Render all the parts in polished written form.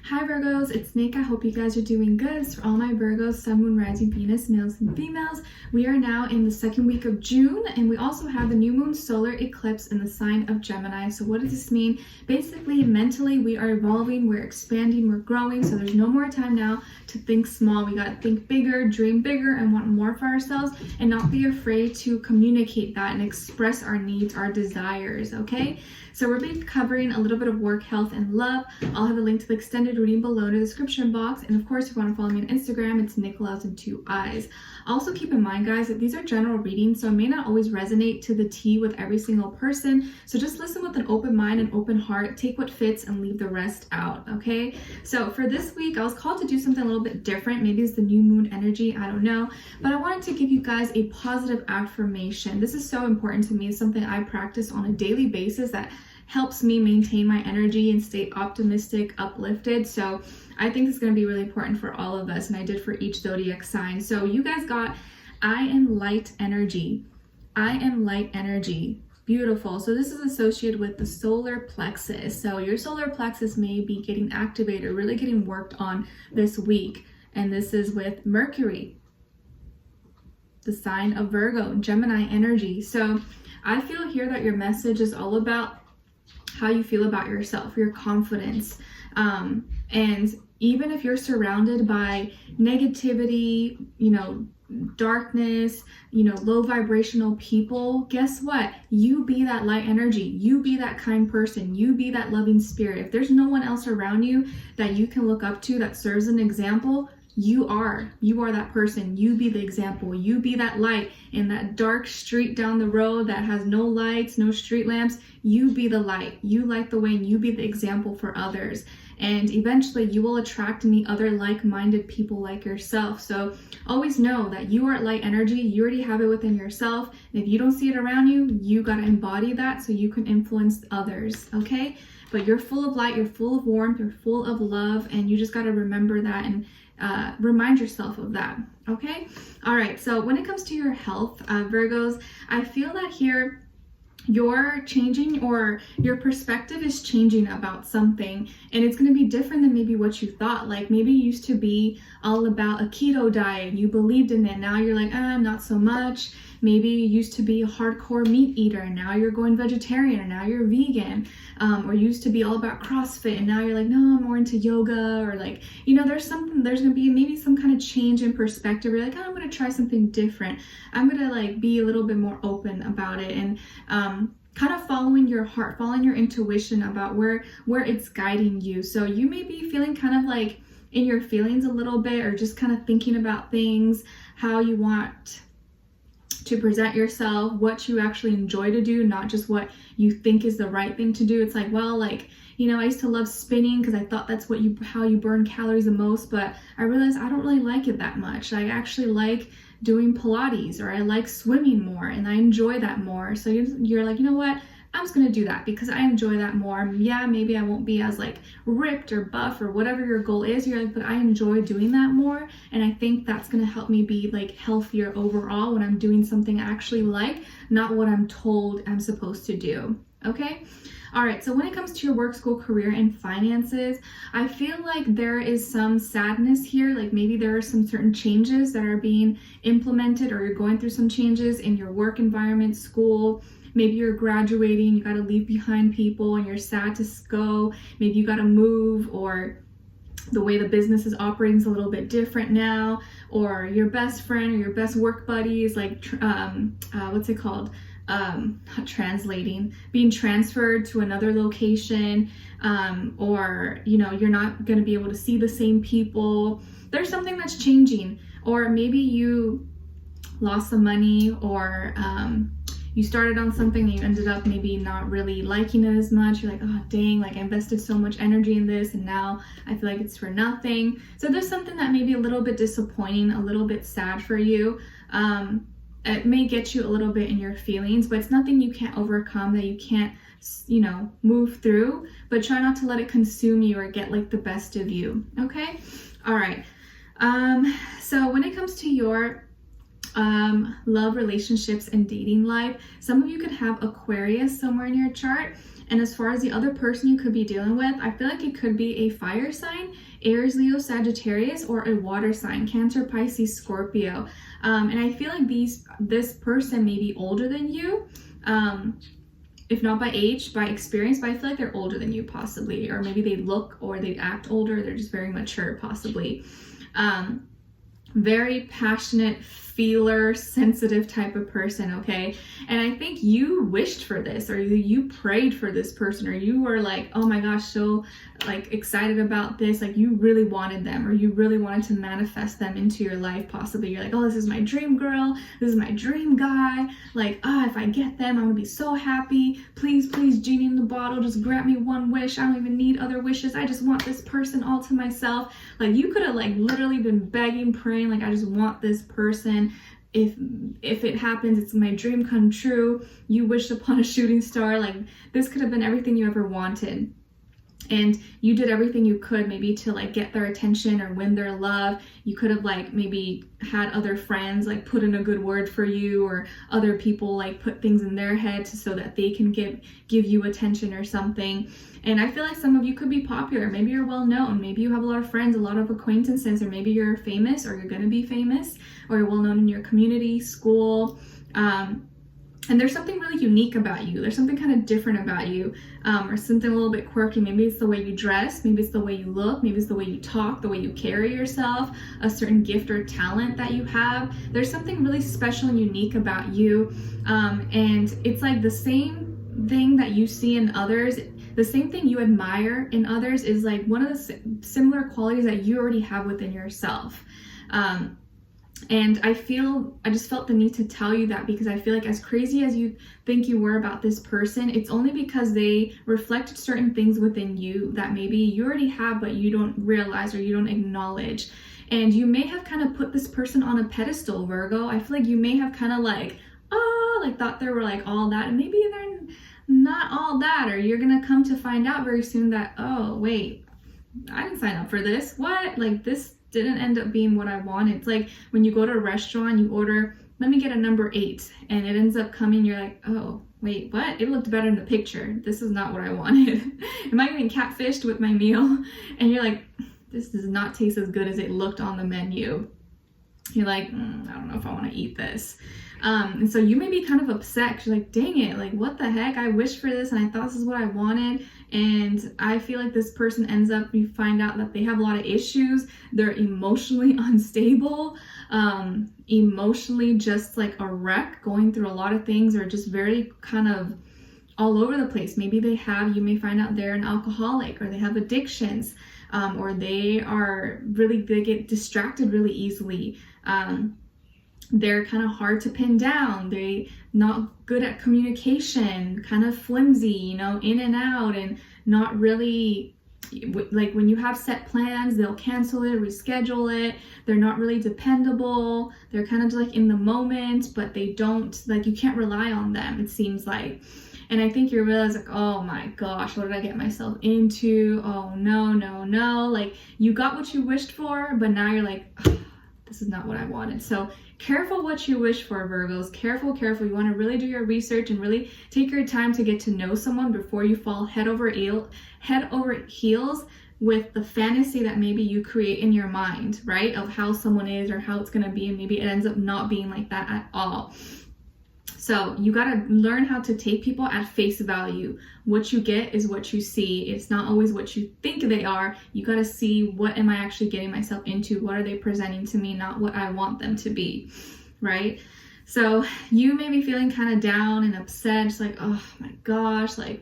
Hi Virgos, it's Nick. I hope you guys are doing good. For all my Virgos, Sun, Moon, Rising, Venus, males and females, we are now in the second week of June, and we also have the new moon solar eclipse in the sign of Gemini. So what does this mean? Basically, mentally, we are evolving, we're expanding, we're growing, so there's no more time now to think small. We gotta think bigger, dream bigger, and want more for ourselves, and not be afraid to communicate that and express our needs, our desires, okay? So we're going to be covering a little bit of work, health, and love. I'll have a link to the extended reading below in the description box. And of course, if you want to follow me on Instagram, it's Nicloves and 2 eyes. Also keep in mind, guys, that these are general readings, so it may not always resonate to the T with every single person. So just listen with an open mind and open heart. Take what fits and leave the rest out, okay? So for this week, I was called to do something a little bit different. Maybe it's the new moon energy, I don't know. But I wanted to give you guys a positive affirmation. This is so important to me. It's something I practice on a daily basis that helps me maintain my energy and stay optimistic, uplifted. So I think this is going to be really important for all of us, and I did for each zodiac sign. So you guys got, I am light energy. I am light energy. Beautiful. So this is associated with the solar plexus. So your solar plexus may be getting activated, really getting worked on this week. And this is with Mercury, the sign of Virgo, Gemini energy. So I feel here that your message is all about how you feel about yourself, your confidence. And even if you're surrounded by negativity, darkness, low vibrational people, guess what? You be that light energy. You be that kind person. You be that loving spirit. If there's no one else around you that you can look up to that serves an example, you are that person. You be the example. You be that light in that dark street down the road that has no lights, no street lamps. You be the light. You light the way, and you be the example for others. And eventually you will attract and meet other like-minded people like yourself. So always know that you are light energy. You already have it within yourself. And if you don't see it around you, you got to embody that so you can influence others, okay? But you're full of light, you're full of warmth, you're full of love, and you just got to remember that and remind yourself of that, okay? All right, so when it comes to your health, Virgos, I feel that here you're changing, or your perspective is changing about something, and it's going to be different than maybe what you thought. Like maybe you used to be all about a keto diet, you believed in it, now you're like, not so much. Maybe you used to be a hardcore meat eater, and now you're going vegetarian, or now you're vegan, or you used to be all about CrossFit, and now you're like, no, I'm more into yoga, or like, there's going to be maybe some kind of change in perspective. You're like, I'm going to try something different. I'm going to like be a little bit more open about it, and kind of following your heart, following your intuition about where it's guiding you. So you may be feeling kind of like in your feelings a little bit, or just kind of thinking about things, how you want to present yourself, what you actually enjoy to do, not just what you think is the right thing to do. It's like, well, like, I used to love spinning because I thought that's how you burn calories the most, but I realized I don't really like it that much. I actually like doing Pilates, or I like swimming more, and I enjoy that more. So you're like, you know what? I'm just gonna do that because I enjoy that more. Yeah, maybe I won't be as like ripped or buff or whatever your goal is. You're like, but I enjoy doing that more, and I think that's gonna help me be like healthier overall when I'm doing something I actually like, not what I'm told I'm supposed to do. Okay? All right, so when it comes to your work, school, career, and finances, I feel like there is some sadness here. Like maybe there are some certain changes that are being implemented, or you're going through some changes in your work environment, school. Maybe you're graduating, you got to leave behind people and you're sad to go. Maybe you got to move, or the way the business is operating is a little bit different now, or your best friend or your best work buddy is like, what's it called? Not translating, being transferred to another location, or, you're not going to be able to see the same people. There's something that's changing, or maybe you lost some money, or, you started on something and you ended up maybe not really liking it as much. You're like, oh dang, like I invested so much energy in this and now I feel like it's for nothing. So there's something that may be a little bit disappointing, a little bit sad for you. It may get you a little bit in your feelings, but it's nothing you can't overcome, that you can't, move through, but try not to let it consume you or get like the best of you. Okay. All right. So when it comes to your love, relationships, and dating life, some of you could have Aquarius somewhere in your chart, And as far as the other person you could be dealing with, I feel like it could be a fire sign, Aries, Leo, Sagittarius, or a water sign, Cancer, Pisces, Scorpio. And I feel like this person may be older than you, if not by age, by experience, but I feel like they're older than you possibly, or maybe they look or they act older, they're just very mature possibly. Very passionate, feeler, sensitive type of person, okay? And I think you wished for this, or you prayed for this person, or you were like, oh my gosh, so like excited about this, like you really wanted them, or you really wanted to manifest them into your life possibly. You're like, oh, this is my dream girl, this is my dream guy, like, if I get them, I'm gonna be so happy. Please, genie in the bottle, just grant me one wish. I don't even need other wishes. I just want this person all to myself. Like you could have like literally been begging, praying, like I just want this person. If it happens, it's my dream come true. You wished upon a shooting star. Like this could have been everything you ever wanted. And you did everything you could maybe to like get their attention or win their love. You could have like maybe had other friends like put in a good word for you, or other people like put things in their head so that they can give you attention or something. And I feel like some of you could be popular. Maybe you're well known. Maybe you have a lot of friends, a lot of acquaintances, or maybe you're famous, or you're going to be famous, or you're well known in your community, school. And there's something really unique about you. There's something kind of different about you, or something a little bit quirky. Maybe it's the way you dress, maybe it's the way you look, maybe it's the way you talk, the way you carry yourself, a certain gift or talent that you have. There's something really special and unique about you. And it's like the same thing that you see in others, the same thing you admire in others is like one of the similar qualities that you already have within yourself. And I just felt the need to tell you that, because I feel like as crazy as you think you were about this person, it's only because they reflected certain things within you that maybe you already have, but you don't realize or you don't acknowledge. And you may have kind of put this person on a pedestal, Virgo. I feel like you may have kind of like, thought they were like all that, and maybe they're not all that, or you're gonna come to find out very soon that, oh, wait, I didn't sign up for this. What? Like this didn't end up being what I wanted. It's like when you go to a restaurant, you order, let me get a number 8, and it ends up coming, you're like, oh, wait, what? It looked better in the picture. This is not what I wanted. Am I getting catfished with my meal? And you're like, this does not taste as good as it looked on the menu. You're like, I don't know if I want to eat this. And so you may be kind of upset. You're like, dang it, like what the heck? I wished for this and I thought this is what I wanted. And I feel like this person ends up, you find out that they have a lot of issues. They're emotionally unstable, emotionally just like a wreck, going through a lot of things, or just very kind of all over the place. Maybe you may find out they're an alcoholic, or they have addictions, or they get distracted really easily. They're kind of hard to pin down. They're not good at communication, kind of flimsy, in and out, and not really, like when you have set plans, they'll cancel it, reschedule it. They're not really dependable. They're kind of like in the moment, but they don't, like you can't rely on them, it seems like. And I think you realize like, oh my gosh, what did I get myself into? Oh no. Like you got what you wished for, but now you're like, this is not what I wanted. So careful what you wish for, Virgos. Careful. You want to really do your research and really take your time to get to know someone before you fall head over heels with the fantasy that maybe you create in your mind, right? Of how someone is or how it's going to be. And maybe it ends up not being like that at all. So you got to learn how to take people at face value. What you get is what you see. It's not always what you think they are. You got to see, what am I actually getting myself into? What are they presenting to me? Not what I want them to be, right? So you may be feeling kind of down and upset, just like, oh my gosh, like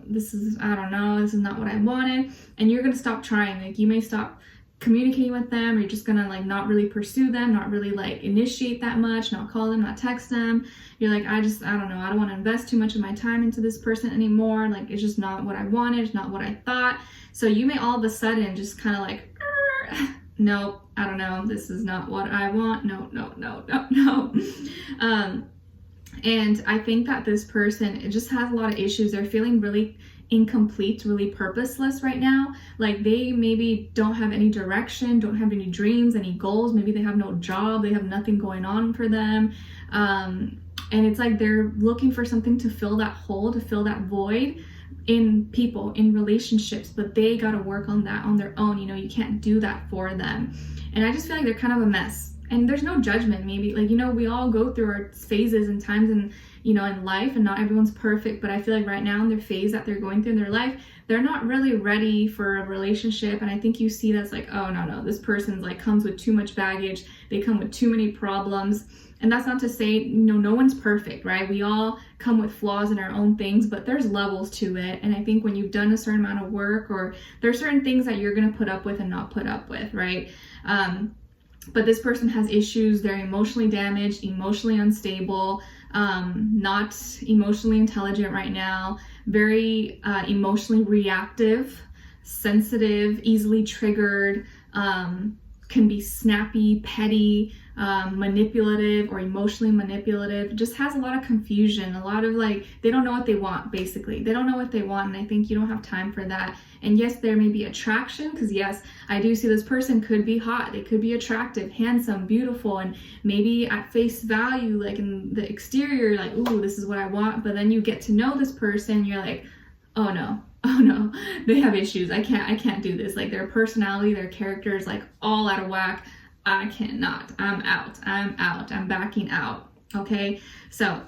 this is, I don't know, this is not what I wanted. And you're going to stop trying. Like you may stop communicating with them, or you're just gonna like not really pursue them, not really like initiate that much, not call them, not text them. You're like, I don't know, I don't want to invest too much of my time into this person anymore. Like it's just not what I wanted, it's not what I thought. So you may all of a sudden just kind of like, nope, I don't know, this is not what I want. No. And I think that this person, it just has a lot of issues. They're feeling really incomplete, really purposeless right now. Like they maybe don't have any direction, don't have any dreams, any goals. Maybe they have no job, they have nothing going on for them. And it's like they're looking for something to fill that hole, to fill that void. in people, in relationships, but they got to work on that on their own. You know, you can't do that for them. And I just feel like they're kind of a mess. And there's no judgment, maybe, like, you know, we all go through our phases and times in, you know, in life, and not everyone's perfect, but I feel like right now in their phase that they're going through in their life, they're not really ready for a relationship. And I think you see that's like, oh no, this person's like comes with too much baggage, they come with too many problems. And that's not to say, you know, no one's perfect, right? We all come with flaws in our own things, but there's levels to it. And I think when you've done a certain amount of work, or there's certain things that you're going to put up with and not put up with, right? But this person has issues. They're emotionally damaged, emotionally unstable, not emotionally intelligent right now, very emotionally reactive, sensitive, easily triggered, can be snappy, petty, manipulative, or emotionally manipulative. Just has a lot of confusion, a lot of like, they don't know what they want, basically. They don't know what they want, and I think you don't have time for that. And yes, there may be attraction, because yes, I do see this person could be hot, they could be attractive, handsome, beautiful, and maybe at face value, like in the exterior, like, ooh, this is what I want. But then you get to know this person, you're like, oh no, they have issues. I can't do this. Like, their personality, their character is like all out of whack. I cannot. I'm out. I'm backing out. Okay. So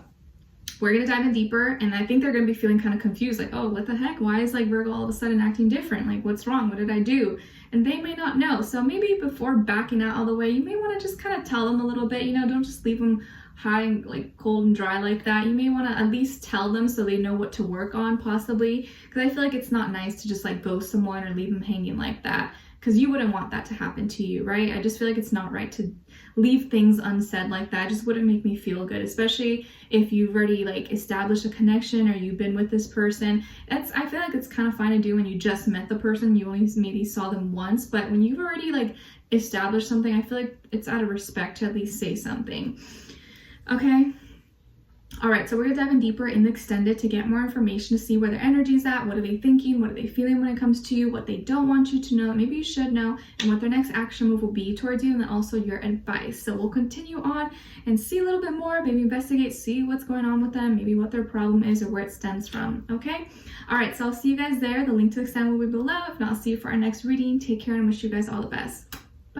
we're going to dive in deeper, and I think they're going to be feeling kind of confused. Like, oh, what the heck? Why is like Virgo all of a sudden acting different? Like, what's wrong? What did I do? And they may not know. So maybe before backing out all the way, you may want to just kind of tell them a little bit, you know, don't just leave them high and like cold and dry like that. You may want to at least tell them so they know what to work on, possibly, because I feel like it's not nice to just like ghost someone or leave them hanging like that, because you wouldn't want that to happen to you, right? I just feel like it's not right to leave things unsaid like that. It just wouldn't make me feel good, especially if you've already like established a connection, or you've been with this person. I feel like it's kind of fine to do when you just met the person, you only maybe saw them once, but when you've already like established something, I feel like it's out of respect to at least say something. Okay. All right, so we're gonna dive in deeper in the extended to get more information, to see where their energy's at, what are they thinking, what are they feeling when it comes to you, what they don't want you to know, maybe you should know, and what their next action move will be towards you, and then also your advice. So we'll continue on and see a little bit more, maybe investigate, see what's going on with them, maybe what their problem is or where it stems from, okay? All right, so I'll see you guys there. The link to the extend will be below. If not, I'll see you for our next reading. Take care, and wish you guys all the best.